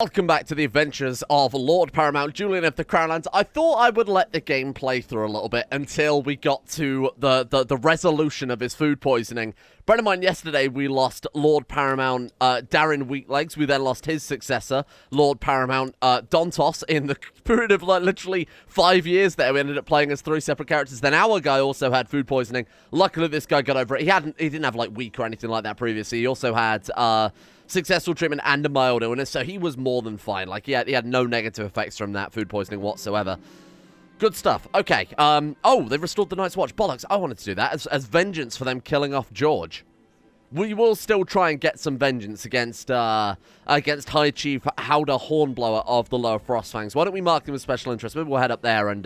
Welcome back to the adventures of Lord Paramount Julian of the Crownlands. I thought I would let the game play through a little bit until we got to the resolution of his food poisoning. Bear in mind, yesterday we lost Lord Paramount Darren Weaklegs. We then lost his successor, Lord Paramount Dontos, in the period of literally 5 years there. We ended up playing as 3 separate characters. Then our guy also had food poisoning. Luckily, this guy got over it. He didn't have like weak or anything like that previously. He also had successful treatment and a mild illness, so he was more than fine. Like, he had no negative effects from that food poisoning whatsoever. Good stuff. Okay, oh, they've restored the Night's Watch. Bollocks, I wanted to do that as vengeance for them killing off George. We will still try and get some vengeance against High Chief Howder Hornblower of the Lower Frostfangs. Why don't we mark them as special interest? Maybe we'll head up there and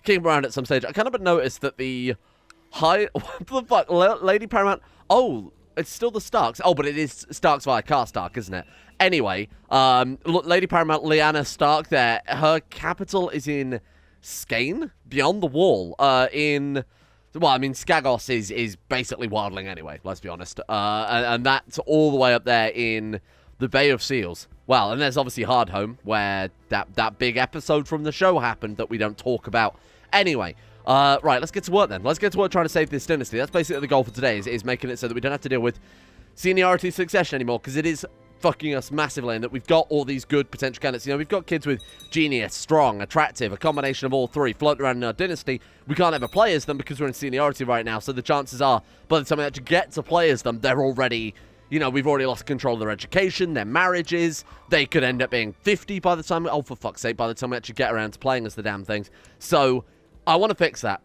kick him around at some stage. I kind of noticed that the what the fuck? Lady Paramount... Oh... It's still the Starks. Oh, but it is Starks via Carstark, isn't it? Anyway, Lady Paramount Lyanna Stark there. Her capital is in Skane, beyond the wall. Well, I mean, Skagos is basically Wildling anyway, let's be honest. And that's all the way up there in the Bay of Seals. Well, and there's obviously Hardhome, where that big episode from the show happened that we don't talk about. Anyway... right, let's get to work then. Let's get to work trying to save this dynasty. That's basically the goal for today, is making it so that we don't have to deal with seniority succession anymore, because it is fucking us massively, and that we've got all these good potential candidates. You know, we've got kids with genius, strong, attractive, a combination of all three floating around in our dynasty. We can't ever play as them because we're in seniority right now, so the chances are, by the time we actually get to play as them, they're already... You know, we've already lost control of their education, their marriages. They could end up being 50 by the time... Oh, for fuck's sake, by the time we actually get around to playing as the damn things. So... I want to fix that.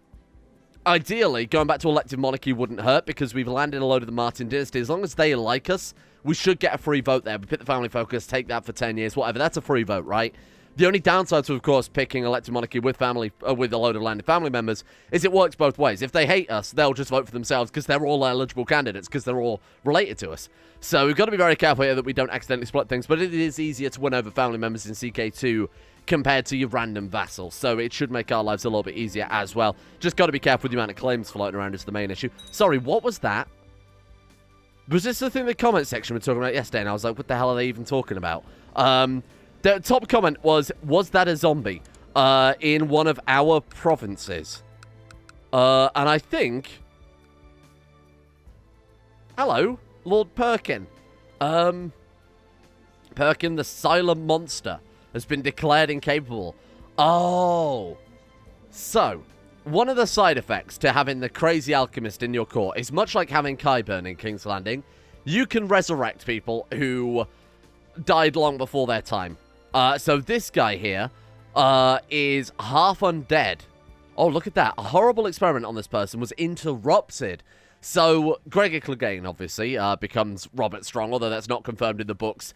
Ideally, going back to elective monarchy wouldn't hurt because we've landed a load of the Martin dynasty. As long as they like us, we should get a free vote there. We pick the family focus, take that for 10 years, whatever. That's a free vote, right? The only downside to, of course, picking elective monarchy with with a load of landed family members is it works both ways. If they hate us, they'll just vote for themselves because they're all eligible candidates because they're all related to us. So we've got to be very careful here that we don't accidentally split things, but it is easier to win over family members in CK2 compared to your random vassals, so it should make our lives a little bit easier as well. Just got to be careful with the amount of claims floating around is the main issue. Sorry, what was that? Was this the thing in the comment section we were talking about yesterday? And I was like, what the hell are they even talking about? The top comment was that a zombie in one of our provinces? And I think... Hello, Lord Perkin. Perkin the Silent Monster has been declared incapable. Oh. So, one of the side effects to having the crazy alchemist in your court is much like having Qyburn in King's Landing. You can resurrect people who died long before their time. So this guy here is half undead. Oh, look at that. A horrible experiment on this person was interrupted. So, Gregor Clegane, obviously, becomes Robert Strong, although that's not confirmed in the books.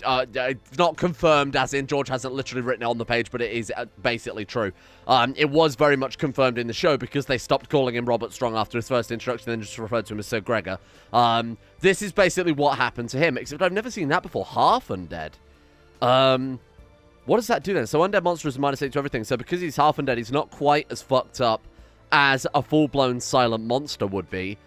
It's not confirmed as in George hasn't literally written it on the page, but it is basically true. It was very much confirmed in the show because they stopped calling him Robert Strong after his first introduction and just referred to him as Sir Gregor. This is basically what happened to him, except I've never seen that before. Half undead. What does that do then? So undead monster is -8 to everything, so because he's half undead, he's not quite as fucked up as a full-blown silent monster would be.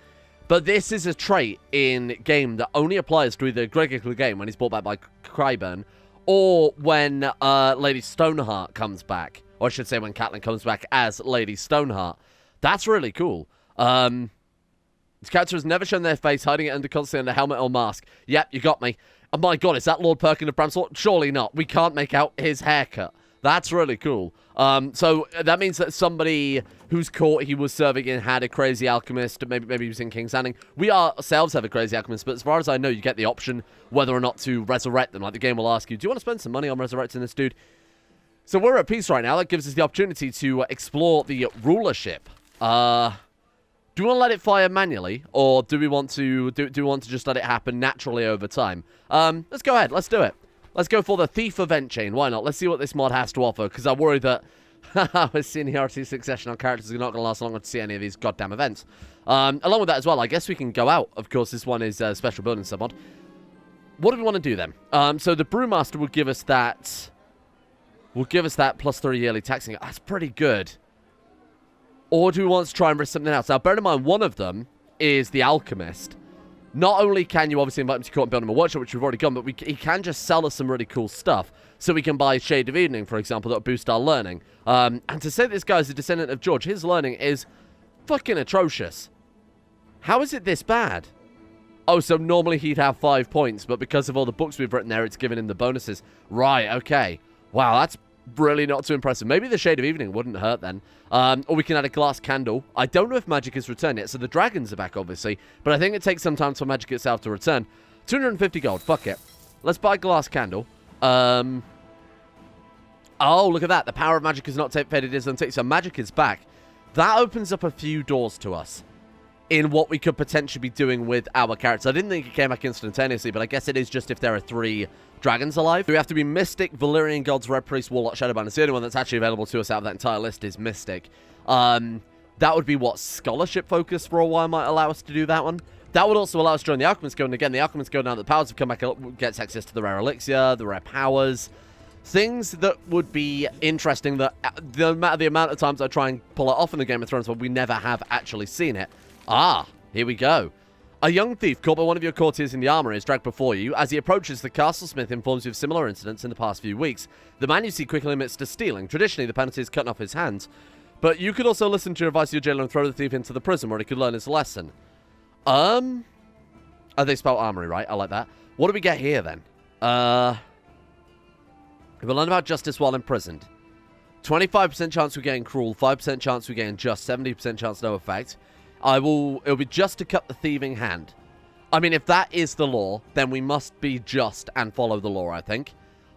But this is a trait in game that only applies to either Gregor Clegane when he's brought back by Qyburn, or when Lady Stoneheart comes back. Or I should say when Catelyn comes back as Lady Stoneheart. That's really cool. This character has never shown their face, hiding it constantly under helmet or mask. Yep, you got me. Oh my god, is that Lord Perkin of Bramsort? Surely not. We can't make out his haircut. That's really cool. So that means that somebody whose court he was serving in had a crazy alchemist. Maybe he was in King's Landing. We ourselves have a crazy alchemist, but as far as I know, you get the option whether or not to resurrect them. Like, the game will ask you, do you want to spend some money on resurrecting this dude? So we're at peace right now. That gives us the opportunity to explore the rulership. Do we want to let it fire manually, or do we want to just let it happen naturally over time? Let's go ahead. Let's do it. Let's go for the Thief event chain. Why not? Let's see what this mod has to offer, because I worry that with seniority succession on characters are not going to last long to see any of these goddamn events. Along with that as well, I guess we can go out. Of course, this one is a special building submod. What do we want to do then? So the Brewmaster will give us that... +3 yearly taxing. That's pretty good. Or do we want to try and risk something else? Now, bear in mind, one of them is the Alchemist. not only can you obviously invite him to court and build him a workshop, which we've already done, but he can just sell us some really cool stuff. So we can buy Shade of Evening, for example, that will boost our learning. And to say this guy is a descendant of George, his learning is fucking atrocious. How is it this bad? Oh, so normally he'd have 5 points, but because of all the books we've written there, it's given him the bonuses. Right, okay. Wow, that's really not too impressive. Maybe the Shade of Evening wouldn't hurt then. Or we can add a glass candle. I don't know if magic has returned yet, so the dragons are back, obviously. But I think it takes some time for magic itself to return. 250 gold, fuck it. Let's buy a glass candle. Oh, look at that. The power of magic is not faded, is untaken. So magic is back. That opens up a few doors to us in what we could potentially be doing with our characters. I didn't think it came back instantaneously, but I guess it is just if there are 3 dragons alive. We have to be Mystic, Valyrian Gods, Red Priest, Warlock, Shadowban. It's the only one that's actually available to us out of that entire list is Mystic. That would be what scholarship focus for a while might allow us to do that one. That would also allow us to join the Alchemist Guild. And again, the Alchemist Guild, now that the powers have come back, gets access to the rare elixir, the rare powers. Things that would be interesting that the amount of times I try and pull it off in the Game of Thrones, but we never have actually seen it. Ah, here we go. A young thief caught by one of your courtiers in the armory is dragged before you. As he approaches, the castle smith informs you of similar incidents in the past few weeks. The man you see quickly admits to stealing. Traditionally, the penalty is cutting off his hands. But you could also listen to your advice to your jailer and throw the thief into the prison where he could learn his lesson. Oh, they spell armory, right? I like that. What do we get here, then? We'll learn about justice while imprisoned. 25% chance we gain cruel, 5% chance we gain just, 70% chance no effect. It'll be just to cut the thieving hand. I mean, if that is the law, then we must be just and follow the law, I think.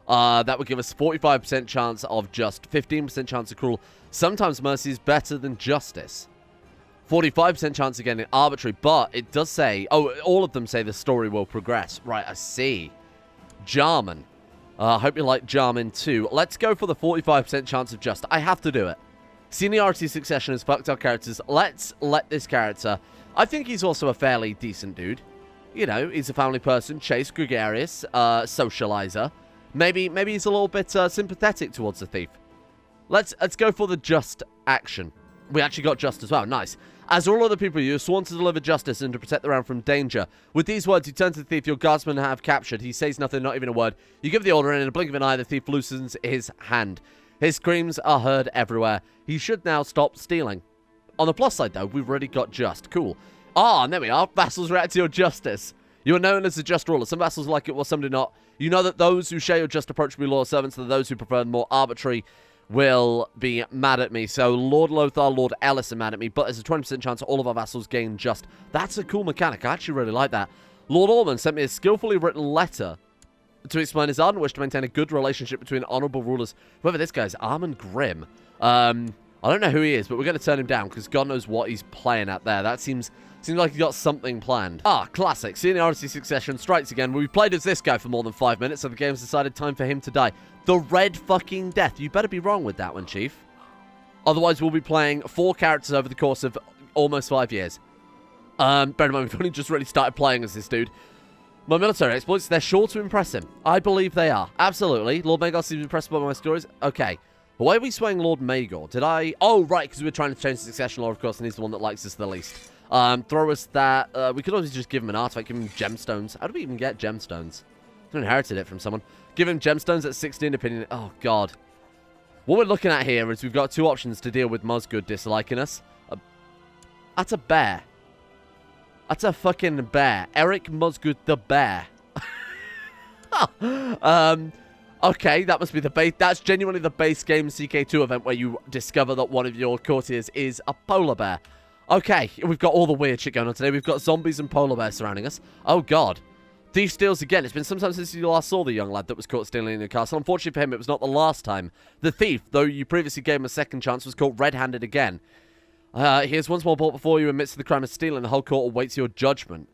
That would give us 45% chance of just, 15% chance of cruel. Sometimes mercy is better than justice. 45% chance of getting arbitrary, but it does say, oh, all of them say the story will progress. Right, I see. Jarman. I hope you like Jarman too. Let's go for the 45% chance of just. I have to do it. Seniority succession has fucked our characters. Let's let this character... I think he's also a fairly decent dude. You know, he's a family person, chaste, gregarious, socializer. Maybe he's a little bit sympathetic towards the thief. Let's go for the just action. We actually got just as well. Nice. As all other people, you are sworn to deliver justice and to protect the realm from danger. With these words, you turn to the thief your guardsmen have captured. He says nothing, not even a word. You give the order, and in a blink of an eye, the thief loosens his hand. His screams are heard everywhere. He should now stop stealing. On the plus side, though, we've already got just. Cool. Ah, and there we are. Vassals react to your justice. You are known as the just ruler. Some vassals like it, while some do not. You know that those who share your just approach will be loyal servants, and those who prefer the more arbitrary will be mad at me. So Lord Lothar, Lord Ellis are mad at me, but there's a 20% chance all of our vassals gain just. That's a cool mechanic. I actually really like that. Lord Ormond sent me a skillfully written letter to explain his ardent wish to maintain a good relationship between honorable rulers. Whoever this guy is, Armand Grimm. I don't know who he is, but we're going to turn him down because God knows what he's playing at there. That seems like he got something planned. Ah, classic. Seniority succession strikes again. We've played as this guy for more than 5 minutes, so the game's decided time for him to die. The Red fucking Death. You better be wrong with that one, Chief. Otherwise, we'll be playing 4 characters over the course of almost 5 years. Bear in mind, we've only just really started playing as this dude. My military exploits, they're sure to impress him. I believe they are. Absolutely. Lord Magor seems impressed by my stories. Okay. Why are we swaying Lord Magor? Did I... Oh, right, because we were trying to change the succession law, of course, and he's the one that likes us the least. Throw us that... we could always just give him an artifact, give him gemstones. How do we even get gemstones? I inherited it from someone. Give him gemstones at 16 opinion. Oh, God. What we're looking at here is we've got 2 options to deal with Musgood disliking us. That's a bear. That's a fucking bear. Eric Musgood the bear. Okay, that must be the base. That's genuinely the base game CK2 event where you discover that one of your courtiers is a polar bear. Okay, we've got all the weird shit going on today. We've got zombies and polar bears surrounding us. Oh, God. Thief steals again. It's been some time since you last saw the young lad that was caught stealing in your castle. Unfortunately for him, it was not the last time. The thief, though you previously gave him a second chance, was caught red-handed again. He is once more brought before you amidst the crime of stealing. The whole court awaits your judgment.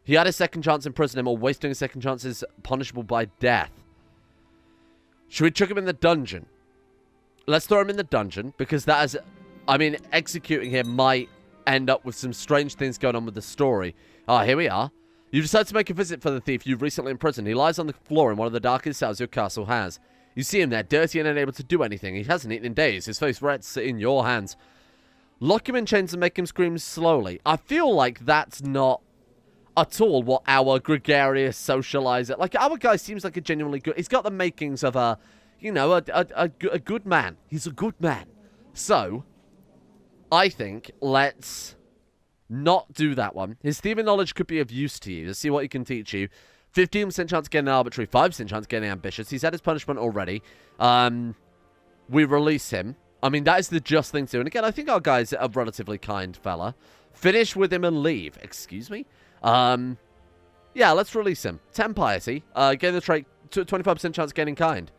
He had a second chance in prison, or wasting a second chance is punishable by death. Should we chuck him in the dungeon? Let's throw him in the dungeon, because that is... I mean, executing him might end up with some strange things going on with the story. Ah, here we are. You decide to make a visit for the thief you've recently imprisoned. He lies on the floor in one of the darkest cells your castle has. You see him there, dirty and unable to do anything. He hasn't eaten in days. His face rests in your hands. Lock him in chains and make him scream slowly. I feel like that's not... at all what our gregarious socializer... Like, our guy seems like a genuinely good... He's got the makings of a, you know, a good man. He's a good man. So, I think let's not do that one. His thieving knowledge could be of use to you. Let's see what he can teach you. 15% chance of getting arbitrary, 5% chance of getting ambitious. He's had his punishment already. We release him. I mean, that is the just thing to do. And again, I think our guy's a relatively kind fella. Finish with him and leave. Excuse me? Yeah, let's release him. 10 piety. Gain the trait, 25% chance of getting kind.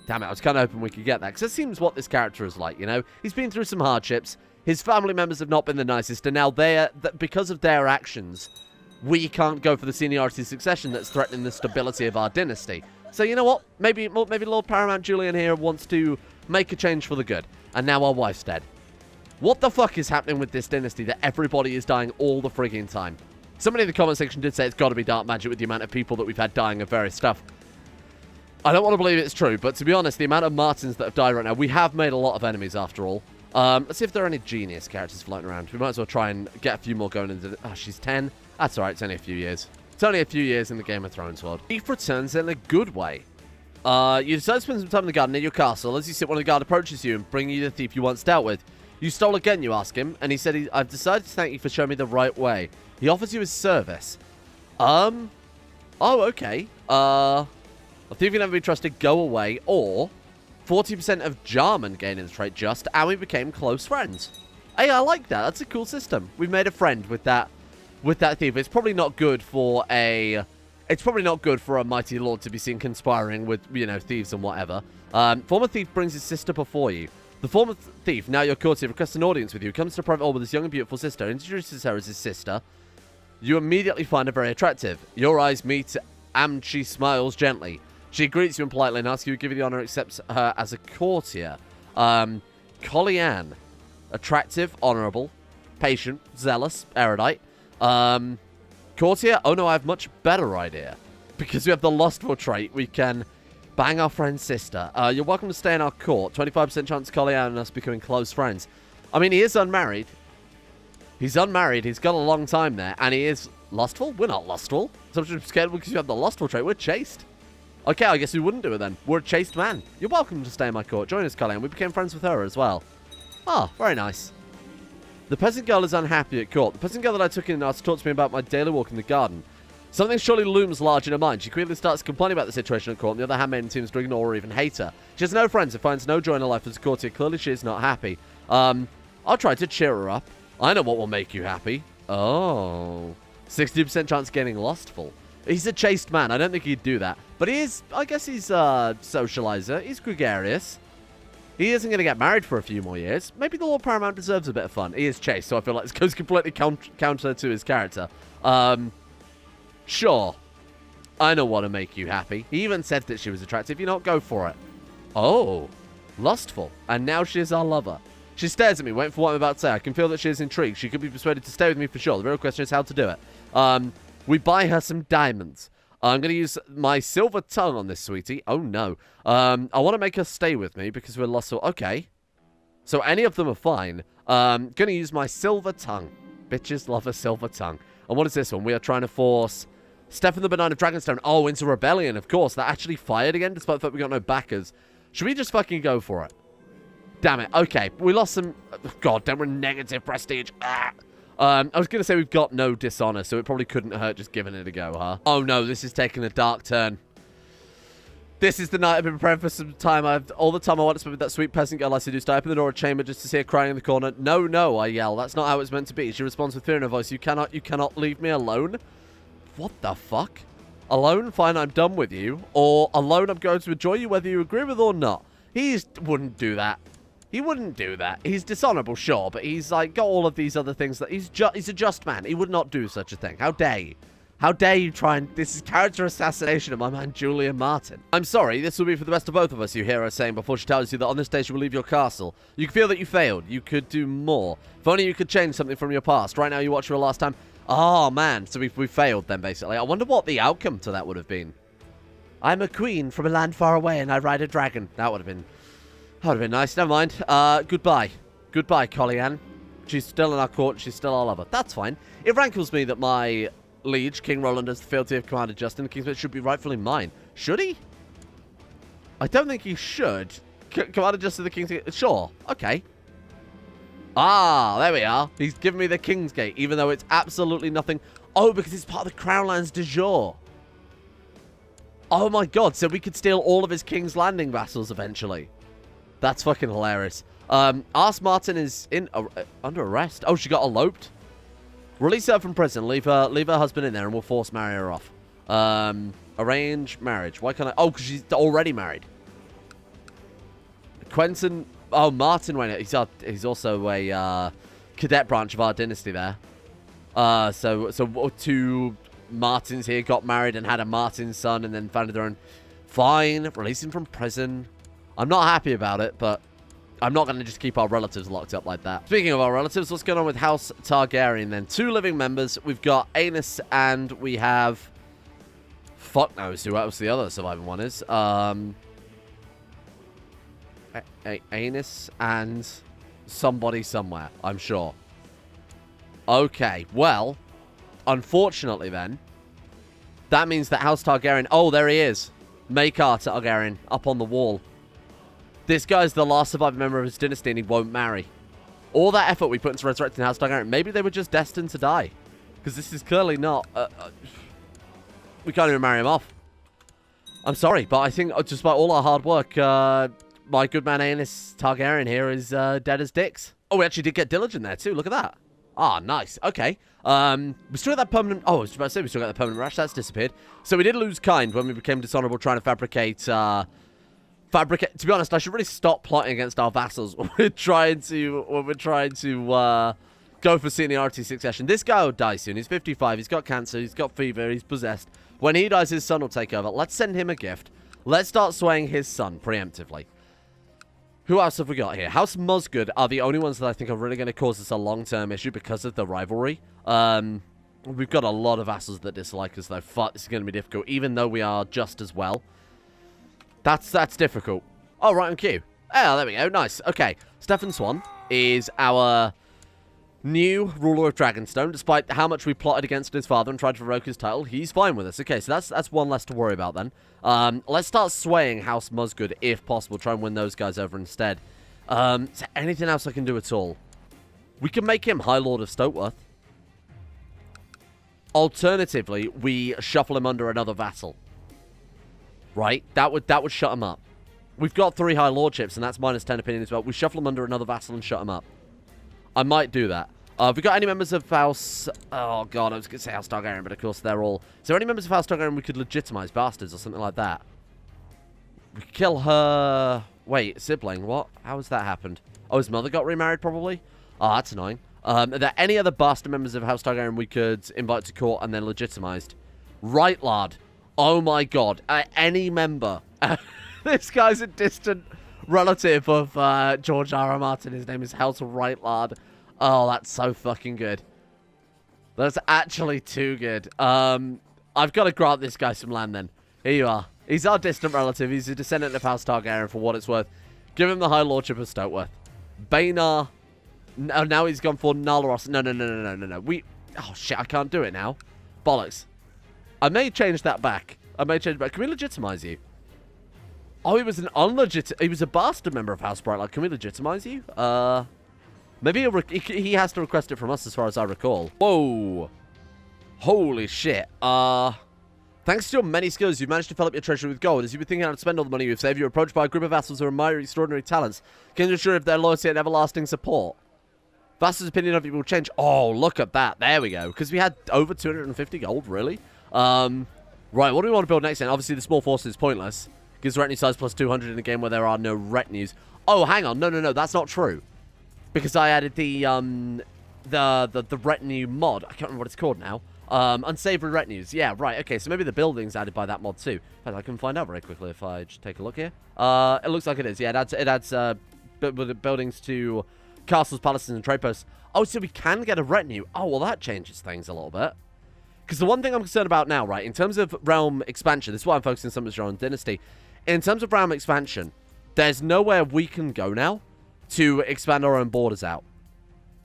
Damn it, I was kind of hoping we could get that. Because it seems what this character is like, you know? He's been through some hardships. His family members have not been the nicest. And now because of their actions, we can't go for the seniority succession that's threatening the stability of our dynasty. So you know what? Maybe Lord Paramount Julian here wants to make a change for the good. And now our wife's dead. What the fuck is happening with this dynasty that everybody is dying all the frigging time? Somebody in the comment section did say it's got to be dark magic with the amount of people that we've had dying of various stuff. I don't want to believe it's true, but to be honest, the amount of Martins that have died right now, we have made a lot of enemies after all. Let's see if there are any genius characters floating around. We might as well try and get a few more going into... Oh, she's 10. That's alright, it's only a few years. It's only a few years in the Game of Thrones world. Thief returns in a good way. You decide to spend some time in the garden near your castle. As you sit, one of the guard approaches you and bring you the thief you once dealt with. You stole again, you ask him, and he said, I've decided to thank you for showing me the right way. He offers you his service. Oh, okay. A thief can never be trusted, go away, or 40% of Jarman gain in the trait just, and we became close friends. Hey, I like that. That's a cool system. We've made a friend with that thief. It's probably not good for a... It's probably not good for a mighty lord to be seen conspiring with, you know, thieves and whatever. Former thief brings his sister before you. The former thief, now your courtier, requests an audience with you. Comes to private hall with his young and beautiful sister. Introduces her as his sister. You immediately find her very attractive. Your eyes meet, and she smiles gently. She greets you politely and asks you to give you the honor, accepts her as a courtier. Collyanne. Attractive, honorable, patient, zealous, erudite. Courtier? Oh no, I have a much better idea. Because we have the lustful trait, we can bang our friend's sister. You're welcome to stay in our court. 25% chance of Collyanne and us becoming close friends. I mean, he is unmarried. He's unmarried. He's got a long time there. And he is lustful? We're not lustful. So I'm scared because you have the lustful trait. We're chaste. Okay, I guess we wouldn't do it then. We're a chaste man. You're welcome to stay in my court. Join us, Collyanne. We became friends with her as well. Ah, very nice. The peasant girl is unhappy at court. The peasant girl that I took in to talk to me about my daily walk in the garden. Something surely looms large in her mind. She quickly starts complaining about the situation at court, and the other handmaiden seems to ignore or even hate her. She has no friends and finds no joy in her life as a courtier. Clearly she is not happy. I'll try to cheer her up. I know what will make you happy. Oh. 60% chance of getting lustful. He's a chaste man. I don't think he'd do that. But he is, I guess he's a socializer. He's gregarious. He isn't going to get married for a few more years. Maybe the Lord Paramount deserves a bit of fun. He is chaste, so I feel like this goes completely counter to his character. Sure. I know what to make you happy. He even said that she was attractive. You know what? Go for it. Oh. Lustful. And now she is our lover. She stares at me, waiting for what I'm about to say. I can feel that she is intrigued. She could be persuaded to stay with me for sure. The real question is how to do it. We buy her some diamonds. I'm going to use my silver tongue on this sweetie. Oh, no. I want to make her stay with me because we're lustful. Okay. So any of them are fine. Going to use my silver tongue. Bitches love a silver tongue. And what is this one? We are trying to force Stefan the Benign of Dragonstone. Oh, into rebellion, of course. That actually fired again, despite the fact we got no backers. Should we just fucking go for it? Damn it. Okay. We lost some... God damn, we're negative prestige. Ah. I was going to say we've got no dishonor, so it probably couldn't hurt just giving it a go, huh? Oh, no. This is taking a dark turn. This is the night I've been preparing for some time. All the time I want to spend with that sweet peasant girl I seduced. I open the door of a chamber just to see her crying in the corner. No, no, I yell. That's not how it's meant to be. She responds with fear in her voice. You cannot leave me alone? What the fuck? Alone? Fine, I'm done with you. Or alone, I'm going to enjoy you whether you agree with or not. He wouldn't do that. He wouldn't do that. He's dishonorable, sure, but he's like got all of these other things that he's a just man. He would not do such a thing. How dare you? How dare you try and... This is character assassination of my man Julian Martin. I'm sorry, this will be for the best of both of us, you hear her saying before she tells you that on this day she will leave your castle. You can feel that you failed. You could do more. If only you could change something from your past. Right now you watch her last time. Oh, man. So we failed then, basically. I wonder what the outcome to that would have been. I'm a queen from a land far away and I ride a dragon. That would have been nice. Never mind. Goodbye. Goodbye, Collyanne. She's still in our court. She's still our lover. That's fine. It rankles me that my Liege, King Roland has the fealty of Commander Justin. The Kingsman should be rightfully mine. Should he? I don't think he should. Commander Justin the King's Gate. Sure. Okay. Ah, there we are. He's given me the King's Gate, even though it's absolutely nothing. Oh, because it's part of the Crown Lands de jure. Oh my god, so we could steal all of his King's Landing vassals eventually. That's fucking hilarious. Ask Martin is under arrest. Oh, she got eloped. Release her from prison. Leave her husband in there, and we'll force marry her off. Arrange marriage. Why can't I? Oh, because she's already married. Quentin. Oh, Martin went. He's also a cadet branch of our dynasty there. So two Martins here got married and had a Martin son, and then founded their own. Fine, release him from prison. I'm not happy about it, but I'm not going to just keep our relatives locked up like that. Speaking of our relatives, what's going on with House Targaryen then? 2 living members. We've got Aenys and we have... Fuck knows who else the other surviving one is. Aenys and somebody somewhere, I'm sure. Okay, well, unfortunately then, that means that House Targaryen... Oh, there he is. Maester Targaryen, up on the wall. This guy's the last surviving member of his dynasty and he won't marry. All that effort we put into resurrecting House Targaryen, maybe they were just destined to die. Because this is clearly not... we can't even marry him off. I'm sorry, but I think despite all our hard work, my good man Aenys Targaryen here is dead as dicks. Oh, we actually did get Diligent there too, look at that. Ah, nice. Okay. We still got that permanent... Oh, I was about to say we still got that permanent rash. That's disappeared. So we did lose kind when we became dishonorable trying to fabricate... To be honest, I should really stop plotting against our vassals when we're trying to go for seniority succession. This guy will die soon. He's 55. He's got cancer. He's got fever. He's possessed. When he dies, his son will take over. Let's send him a gift. Let's start swaying his son preemptively. Who else have we got here? House Musgood are the only ones that I think are really going to cause us a long-term issue because of the rivalry. We've got a lot of vassals that dislike us, though. Fuck, this is going to be difficult, even though we are just as well. That's difficult. Oh, right on cue. Oh, there we go. Nice. Okay. Stefan Swan is our new ruler of Dragonstone. Despite how much we plotted against his father and tried to revoke his title, he's fine with us. Okay, so that's one less to worry about then. Let's start swaying House Musgood if possible. Try and win those guys over instead. Is there anything else I can do at all? We can make him High Lord of Stokeworth. Alternatively, we shuffle him under another vassal. Right? That would shut him up. We've got 3 high lordships, and that's minus 10 opinion as well. We shuffle him under another vassal and shut him up. I might do that. Have we got any members of House... Oh, God, I was going to say House Targaryen, but of course they're all... Is there any members of House Targaryen we could legitimize? Bastards or something like that? We could kill her... Wait, sibling, what? How has that happened? Oh, his mother got remarried, probably? Oh, that's annoying. Are there any other bastard members of House Targaryen we could invite to court and then legitimized? Right, lad. Oh my god. Any member. This guy's a distant relative of George R.R. Martin. His name is House Right-Lard. Oh, that's so fucking good. That's actually too good. I've got to grant this guy some land then. Here you are. He's our distant relative. He's a descendant of House Targaryen for what it's worth. Give him the High Lordship of Stokeworth. Baenar. No, now he's gone for Nalaros. No. Oh, shit. I can't do it now. Bollocks. I may change that back. Can we legitimize you? Oh, he was he was a bastard member of House Brightlight. Can we legitimize you? Maybe he has to request it from us as far as I recall. Whoa. Holy shit. Thanks to your many skills, you've managed to fill up your treasury with gold. As you've been thinking how to spend all the money you've saved, you're approached by a group of vassals who admire your extraordinary talents. Can you assure of their loyalty and everlasting support? Vassals' opinion of you will change. Oh, look at that. There we go. Because we had over 250 gold, really? Right, what do we want to build next then? Obviously, the small force is pointless. Gives retinue size plus 200 in a game where there are no retinues. Oh, hang on. No. That's not true. Because I added the retinue mod. I can't remember what it's called now. Unsavory retinues. Yeah, right. Okay, so maybe the building's added by that mod too. In fact, I can find out very quickly if I just take a look here. It looks like it is. Yeah, it adds buildings to castles, palaces, and trade posts. Oh, so we can get a retinue. Oh, well, that changes things a little bit. Because the one thing I'm concerned about now, right, in terms of realm expansion, this is why I'm focusing so much on Dynasty. In terms of realm expansion, there's nowhere we can go now to expand our own borders out.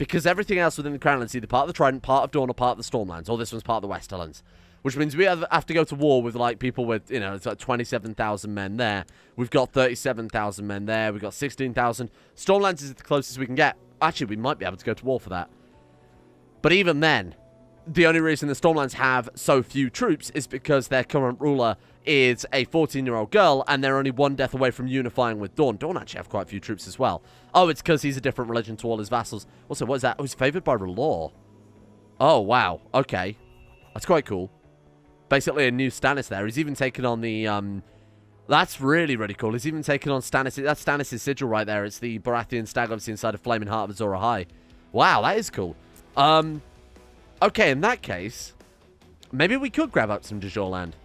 Because everything else within the Crownlands is either part of the Trident, part of Dawn, or part of the Stormlands, or this one's part of the Westerlands. Which means we have to go to war with, like, people with, you know, it's like 27,000 men there. We've got 37,000 men there. We've got 16,000. Stormlands is the closest we can get. Actually, we might be able to go to war for that. But even then, the only reason the Stormlands have so few troops is because their current ruler is a 14-year-old girl, and they're only one death away from unifying with Dawn. Dawn actually have quite a few troops as well. Oh, it's because he's a different religion to all his vassals. Also, what is that? Oh, he's favored by R'hllor. Oh, wow. Okay. That's quite cool. Basically a new Stannis there. He's even taken on the, that's really, really cool. He's even taken on Stannis. That's Stannis' sigil right there. It's the Baratheon stag, obviously, inside of Flaming Heart of Azor Ahai. Wow, that is cool. Okay, in that case, maybe we could grab up some de jure land.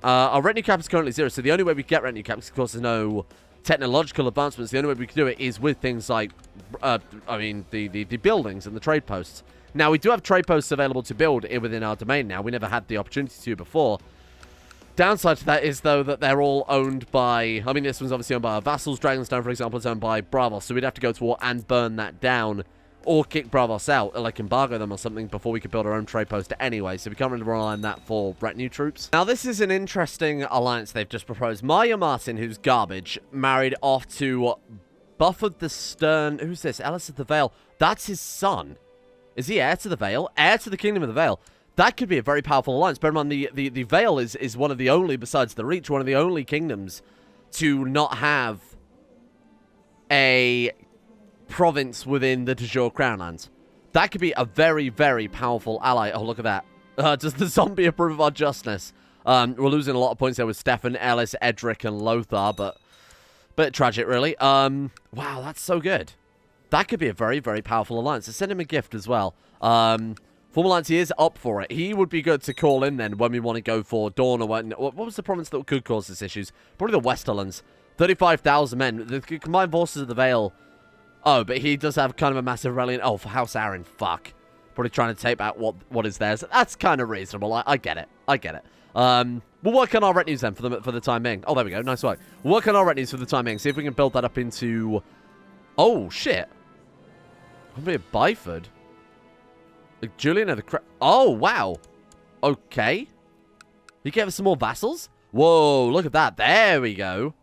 Our retinue cap is currently 0, so the only way we get retinue cap, because of course there's no technological advancements, the only way we can do it is with things like, the buildings and the trade posts. Now, we do have trade posts available to build within our domain now. We never had the opportunity to before. Downside to that is, though, that they're all owned by... I mean, this one's obviously owned by our vassals. Dragonstone, for example, is owned by Bravos. So we'd have to go to war and burn that down. Or kick Bravos out, or like embargo them or something before we could build our own trade post anyway. So we can't really rely on that for retinue troops. Now, this is an interesting alliance they've just proposed. Maya Martin, who's garbage, married off to Bufford the Stern. Who's this? Ellis of the Vale. That's his son. Is he heir to the Vale? Heir to the Kingdom of the Vale. That could be a very powerful alliance. Bear in mind, the Vale is one of the only, besides the Reach, one of the only kingdoms to not have a province within the de jure Crownlands. That could be a very, very powerful ally. Oh, look at that. Does the zombie approve of our justness? We're losing a lot of points there with Stefan, Ellis, Edric, and Lothar, but bit tragic, really. Wow, that's so good. That could be a very, very powerful alliance. Let's send him a gift as well. Former Alliance, he is up for it. He would be good to call in then when we want to go for Dawn or what was the province that could cause this issues? Probably the Westerlands. 35,000 men. The combined forces of the Vale. Oh, but he does have kind of a massive rebellion. Oh, for House Aaron. Fuck. Probably trying to take back what is theirs. That's kind of reasonable. I get it. I get it. We'll work on our retinues then for the time being. Oh, there we go. Nice work. We'll work on our retinues for the time being. See if we can build that up into... Oh, shit. Probably a Byford. Like Julian of the Oh, wow. Okay. He gave us some more vassals? Whoa, look at that. There we go.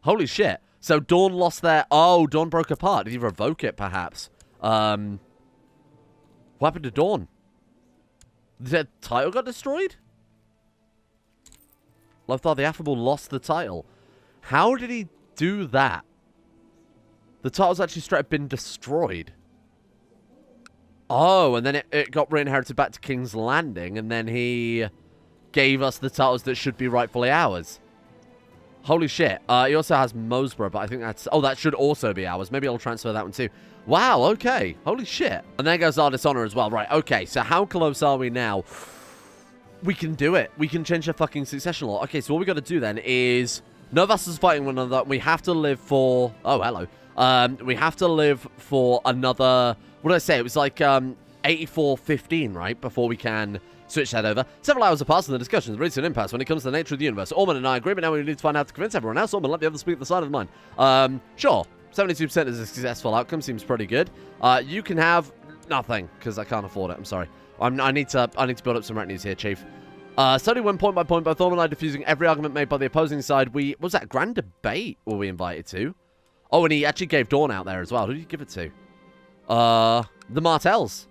Holy shit. So Dawn lost their... Oh, Dawn broke apart. Did he revoke it, perhaps? What happened to Dawn? The title got destroyed? Lothar the Affable lost the title. How did he do that? The title's actually straight up been destroyed. Oh, and then it got re-inherited back to King's Landing, and then he gave us the titles that should be rightfully ours. Holy shit. He also has Mosborough, but I think that's... Oh, that should also be ours. Maybe I'll transfer that one too. Wow, okay. Holy shit. And there goes our dishonor as well. Right, okay. So how close are we now? We can do it. We can change the fucking succession law. Okay, so what we got to do then is... No vassals fighting one another. We have to live for... Oh, hello. We have to live for another... What did I say? It was like 84-15, right? Before we can switch that over. Several hours have passed in the discussions, reached an impasse when it comes to the nature of the universe. Ormond and I agree, but now we need to find out to convince everyone else. Ormond, let the others speak the side of mine. Sure. 72% is a successful outcome. Seems pretty good. You can have nothing, because I can't afford it. I'm sorry. I need to build up some retinues here, Chief. Study one point by point, both Ormond and I diffusing every argument made by the opposing side. What was that? Grand debate were we invited to? Oh, and he actually gave Dawn out there as well. Who did he give it to? The Martells.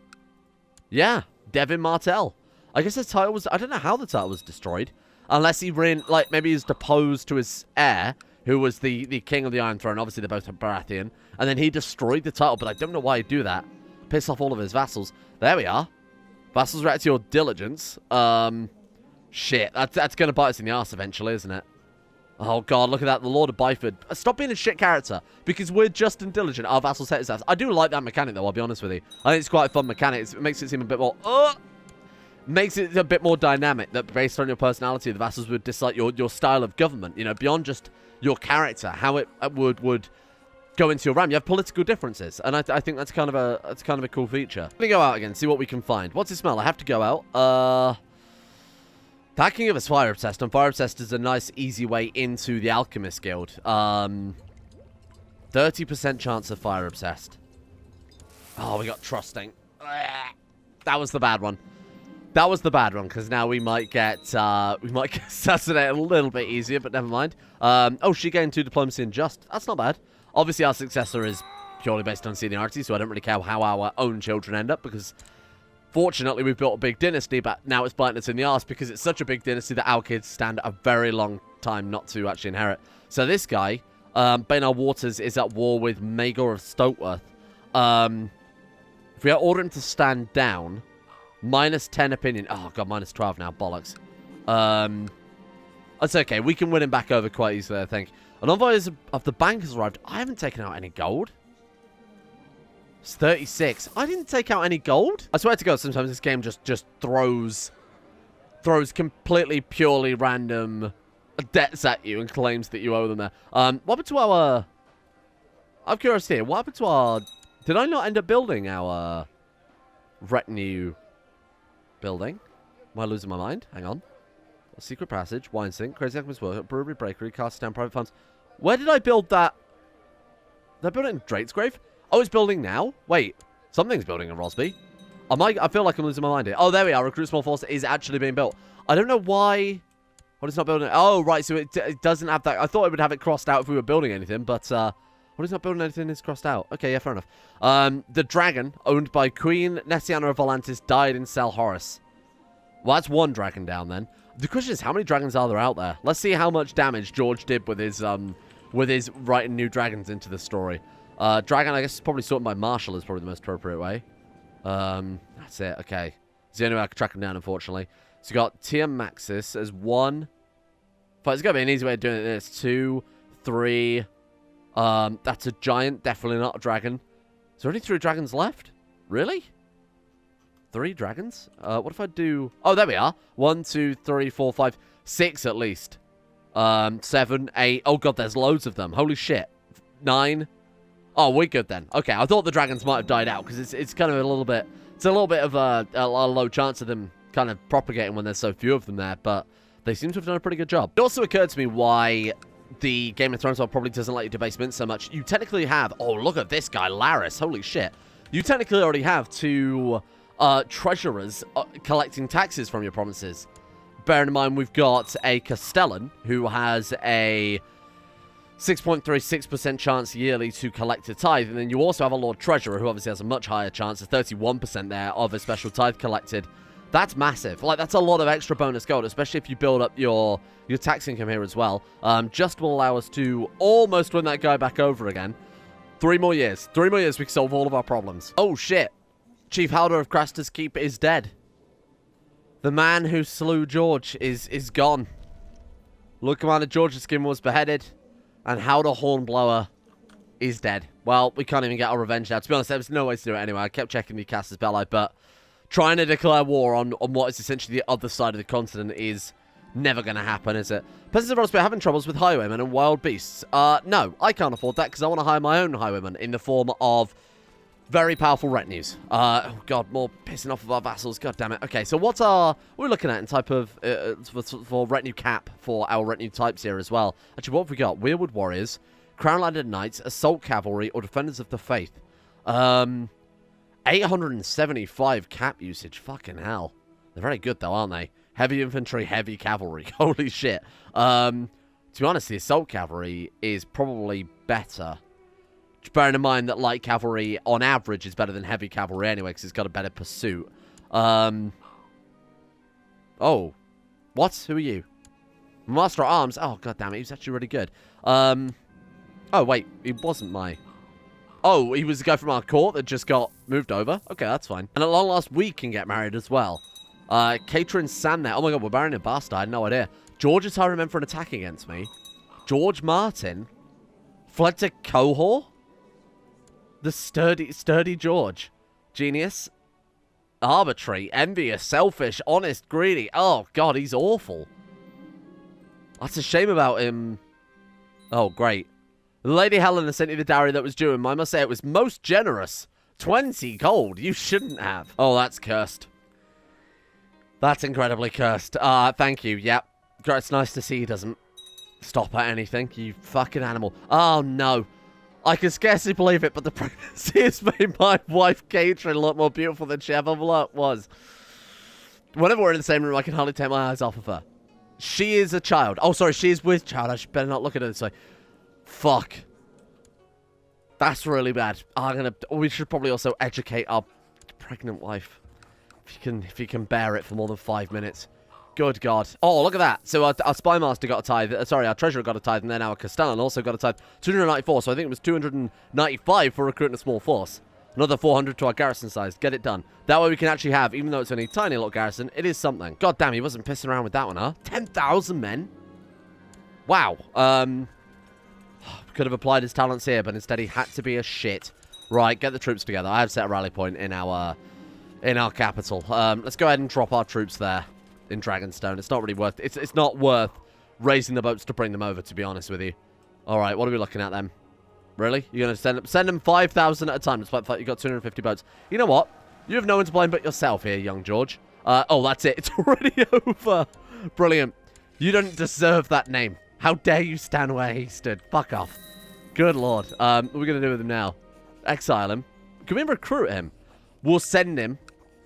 Yeah, Devin Martell. I guess his title was... I don't know how the title was destroyed. Unless he ran... Like, maybe he's deposed to his heir, who was the king of the Iron Throne. Obviously, they're both Baratheon. And then he destroyed the title, but I don't know why he'd do that. Piss off all of his vassals. There we are. Vassals react to your diligence. Shit. That's going to bite us in the arse eventually, isn't it? Oh, God, look at that. The Lord of Byford. Stop being a shit character, because we're just and diligent. Our vassals hate his ass. I do like that mechanic, though, I'll be honest with you. I think it's quite a fun mechanic. It makes it seem a bit more... makes it a bit more dynamic, that based on your personality, the vassals would dislike your style of government, you know, beyond just your character, how it would go into your realm. You have political differences, and I think that's kind of a cool feature. Let me go out again, see what we can find. What's it smell? I have to go out. That can give us Fire Obsessed, and Fire Obsessed is a nice, easy way into the Alchemist Guild. 30% chance of Fire Obsessed. Oh, we got trusting. That was the bad one. That was the bad one, because now we might get assassinated a little bit easier, but never mind. Oh, she gained 2 diplomacy and just. That's not bad. Obviously, our successor is purely based on seniority, so I don't really care how our own children end up, because fortunately, we've built a big dynasty, but now it's biting us in the arse, because it's such a big dynasty that our kids stand a very long time not to actually inherit. So this guy, Baynard Waters, is at war with Maegor of Stokeworth. If we order him to stand down... -10 opinion. Oh, God, -12 now. Bollocks. That's okay. We can win him back over quite easily, I think. An envoy of the bank has arrived. I haven't taken out any gold. It's 36. I didn't take out any gold. I swear to God, sometimes this game just throws completely, purely random debts at you and claims that you owe them there. What happened to our... I'm curious here. What happened to our... Did I not end up building our retinue... building? Am I losing my mind? Hang on. A secret passage, wine sink, crazy alchemist workshop, brewery, bakery, cast down, private farms. Where did I build that? Did I build it in Drake's Grave? Oh, it's building now? Wait, something's building in Rosby. I feel like I'm losing my mind here. Oh, there we are. Recruit small force is actually being built. I don't know why. What is not building? Oh, right. So it doesn't have that. I thought it would have it crossed out if we were building anything, but what is not building anything is crossed out. Okay, yeah, fair enough. The dragon, owned by Queen Nessiana of Volantis, died in Sel Horus. Well, that's one dragon down then. The question is, how many dragons are there out there? Let's see how much damage George did with his writing new dragons into the story. Dragon, I guess, is probably sorted by Marshal is probably the most appropriate way. That's it. Okay. It's the only way I can track him down, unfortunately. So you got Tia Maxis as 1. But it's got to be an easy way of doing it. It's 2, 3. That's a giant. Definitely not a dragon. Is there only 3 dragons left? Really? 3 dragons? What if I do... Oh, there we are. 1, 2, 3, 4, 5, 6 at least. 7, 8. Oh, God, there's loads of them. Holy shit. 9. Oh, we're good then. Okay, I thought the dragons might have died out because it's kind of a little bit... It's a little bit of a low chance of them kind of propagating when there's so few of them there, but they seem to have done a pretty good job. It also occurred to me why the Game of Thrones world probably doesn't let you debase mint so much. You technically have... Oh, look at this guy, Laris. Holy shit. You technically already have 2... treasurers collecting taxes from your provinces. Bearing in mind, we've got a Castellan who has a 6.36% chance yearly to collect a tithe, and then you also have a Lord Treasurer who obviously has a much higher chance, a 31% there, of a special tithe collected. That's massive. Like, that's a lot of extra bonus gold, especially if you build up your tax income here as well. Just will allow us to almost win that guy back over again. 3 more years. 3 more years, we can solve all of our problems. Oh, shit. Chief Howder of Craster's Keep is dead. The man who slew George is gone. Lord Commander George's skin was beheaded, and Howder Hornblower is dead. Well, we can't even get our revenge now. To be honest, there was no way to do it anyway. I kept checking the Caster's Belli, but trying to declare war on what is essentially the other side of the continent is never going to happen, is it? Peasants of Rosby are having troubles with highwaymen and wild beasts. No, I can't afford that because I want to hire my own highwaymen in the form of very powerful retinues. Oh, God, more pissing off of our vassals. God damn it. Okay, so what are we looking at in type of... for retinue cap for our retinue types here as well? Actually, what have we got? Weirwood Warriors, Crown-Landed Knights, Assault Cavalry, or Defenders of the Faith. 875 cap usage. Fucking hell. They're very good, though, aren't they? Heavy Infantry, Heavy Cavalry. Holy shit. To be honest, the Assault Cavalry is probably better. Bearing in mind that light cavalry, on average, is better than heavy cavalry anyway, because it's got a better pursuit. Oh. What? Who are you? Master at Arms? Oh, god damn it, he was actually really good. Oh, wait, he wasn't my... Oh, he was the guy from our court that just got moved over? Okay, that's fine. And at long last, we can get married as well. Catering Sand there. Oh my god, we're marrying a bastard, I had no idea. George is hiring men for an attack against me. George Martin fled to Cohor? The sturdy George. Genius. Arbitrary. Envious. Selfish. Honest. Greedy. Oh, God, he's awful. That's a shame about him. Oh, great. Lady Helena sent you the dowry that was due him. I must say it was most generous. 20 gold. You shouldn't have. Oh, that's cursed. That's incredibly cursed. Thank you. Yep. It's nice to see he doesn't stop at anything. You fucking animal. Oh, no. I can scarcely believe it, but the pregnancy has made my wife, Catherine, look more beautiful than she ever was. Whenever we're in the same room, I can hardly take my eyes off of her. She is a child. Oh, sorry, she is with child. I should better not look at her this way. Fuck. That's really bad. We should probably also educate our pregnant wife. If you can bear it for more than 5 minutes. Good God. Oh, look at that. So our Spy Master got a tithe. Sorry, our Treasurer got a tithe, and then our Castellan also got a tithe. 294, so I think it was 295 for recruiting a small force. Another 400 to our garrison size. Get it done. That way we can actually have, even though it's only a tiny little garrison, it is something. God damn, he wasn't pissing around with that one, huh? 10,000 men? Wow. Could have applied his talents here, but instead he had to be a shit. Right, get the troops together. I have set a rally point in our capital. Let's go ahead and drop our troops there in Dragonstone. It's not really worth it. It's not worth raising the boats to bring them over, to be honest with you. All right, what are we looking at then? Really? You're going to send them 5,000 at a time, despite the fact you've got 250 boats. You know what? You have no one to blame but yourself here, young George. Oh, that's it. It's already over. Brilliant. You don't deserve that name. How dare you stand where he stood? Fuck off. Good Lord. What are we going to do with him now? Exile him. Can we recruit him? We'll send him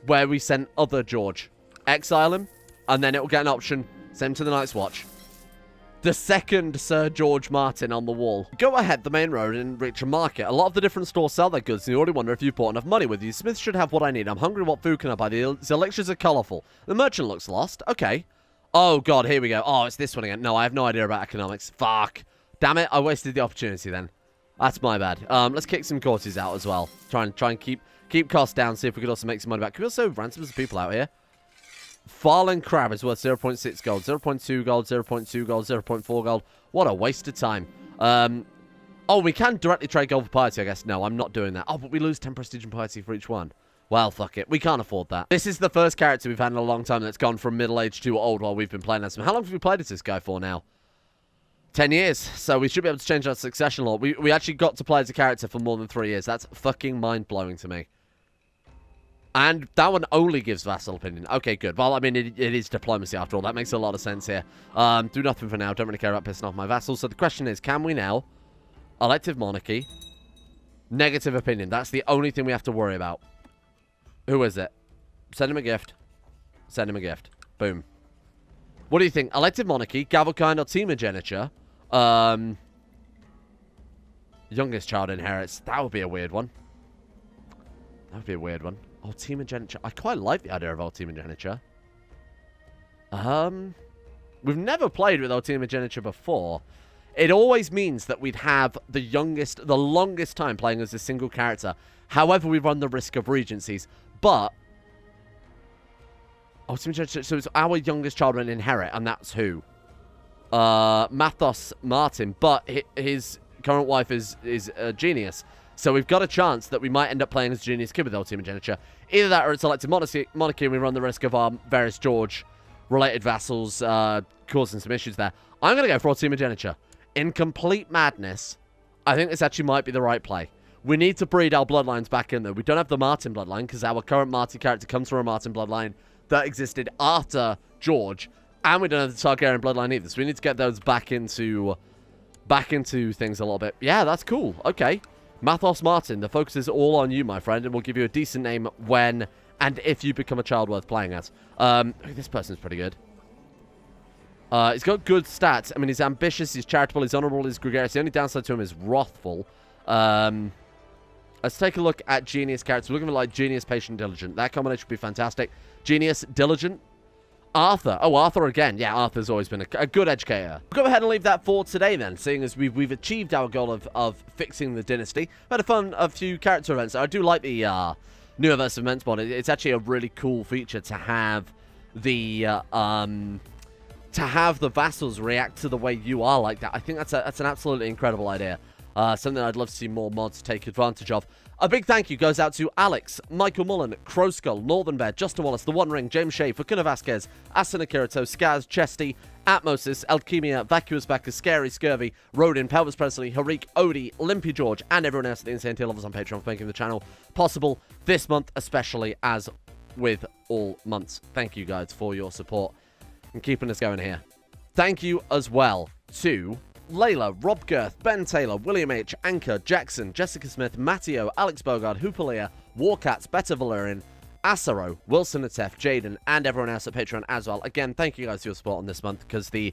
where we sent other George. Exile him, and then it will get an option. Send him to the Night's Watch. The second Sir George Martin on the wall. Go ahead the main road and reach a market. A lot of the different stores sell their goods, and you already wonder if you've brought enough money with you. Smith should have what I need. I'm hungry. What food can I buy? The elixirs are colourful. The merchant looks lost. Okay. Oh, God. Here we go. Oh, it's this one again. No, I have no idea about economics. Fuck. Damn it. I wasted the opportunity then. That's my bad. Let's kick some courtiers out as well. Try and keep costs down. See if we could also make some money back. Can we also ransom some people out here? Farland Crab is worth 0.6 gold, 0.2 gold, 0.2 gold, 0.4 gold. What a waste of time. Oh, we can directly trade gold for piety, I guess. No, I'm not doing that. Oh, but we lose 10 prestige and piety for each one. Well, fuck it. We can't afford that. This is the first character we've had in a long time that's gone from middle-aged to old while we've been playing as him. How long have we played as this guy for now? 10 years. So we should be able to change our succession law. We actually got to play as a character for more than 3 years. That's fucking mind-blowing to me. And that one only gives vassal opinion. Okay, good. Well, I mean, it is diplomacy after all. That makes a lot of sense here. Do nothing for now. Don't really care about pissing off my vassals. So the question is, can we now elective monarchy, negative opinion? That's the only thing we have to worry about. Who is it? Send him a gift. Send him a gift. Boom. What do you think? Elective monarchy, gavelkind, or teamogeniture? Youngest child inherits. That would be a weird one. That would be a weird one. Ultimogeniture. I quite like the idea of ultimogeniture. We've never played with ultimogeniture before. It always means that we'd have the longest time playing as a single character. However, we run the risk of regencies. But ultimogeniture, so it's our youngest child will inherit, and that's who? Mathos Martin, but his current wife is a genius. So we've got a chance that we might end up playing as a genius kid with ultimogeniture. Either that or it's elected monarchy and we run the risk of our various George-related vassals causing some issues there. I'm going to go for ultimogeniture. In complete madness, I think this actually might be the right play. We need to breed our bloodlines back in, though. We don't have the Martin bloodline, because our current Martin character comes from a Martin bloodline that existed after George, and we don't have the Targaryen bloodline either, so we need to get those back into things a little bit. Yeah, that's cool. Okay. Mathos Martin, the focus is all on you, my friend, and we'll give you a decent name when and if you become a child worth playing as. This person's pretty good. He's got good stats. I mean, he's ambitious, he's charitable, he's honorable, he's gregarious. The only downside to him is wrathful. Let's take a look at genius characters. We're looking for, like, genius, patient, diligent. That combination would be fantastic. Genius, diligent. Arthur. Oh, Arthur again. Yeah, Arthur's always been a good educator. We'll go ahead and leave that for today then, seeing as we've achieved our goal of fixing the dynasty. Had a few character events. I do like the new Aversive events mod. It's actually a really cool feature to have the vassals react to the way you are like that. I think that's an absolutely incredible idea. Something I'd love to see more mods take advantage of. A big thank you goes out to Alex, Michael Mullen, Crowskull, Northern Bear, Justin Wallace, The One Ring, James Shea, Fakuna Vasquez, Asuna Kirito, Skaz, Chesty, Atmosis, Alchemia, Vacuous Backer, Scary, Scurvy, Rodin, Pelvis Presley, Harik, Odie, Limpy George, and everyone else at the Insane Tier levels on Patreon for making the channel possible this month, especially as with all months. Thank you guys for your support and keeping us going here. Thank you as well to Layla, Rob Girth, Ben Taylor, William H, Anchor, Jackson, Jessica Smith, Matteo, Alex Bogard, Hoopalia, Warcats, Better Valerian, Asaro, Wilson Atef, Jaden, and everyone else at Patreon as well. Again, thank you guys for your support on this month, because the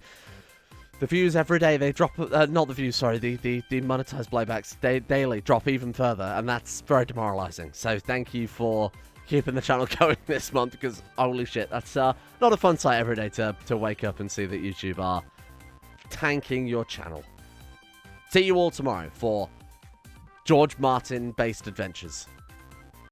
views every day, they drop, not the views, sorry, the monetized playbacks, they daily drop even further, and that's very demoralizing. So thank you for keeping the channel going this month, because holy shit, that's not a fun sight every day to wake up and see that YouTube are tanking your channel. See you all tomorrow for George Martin-based adventures.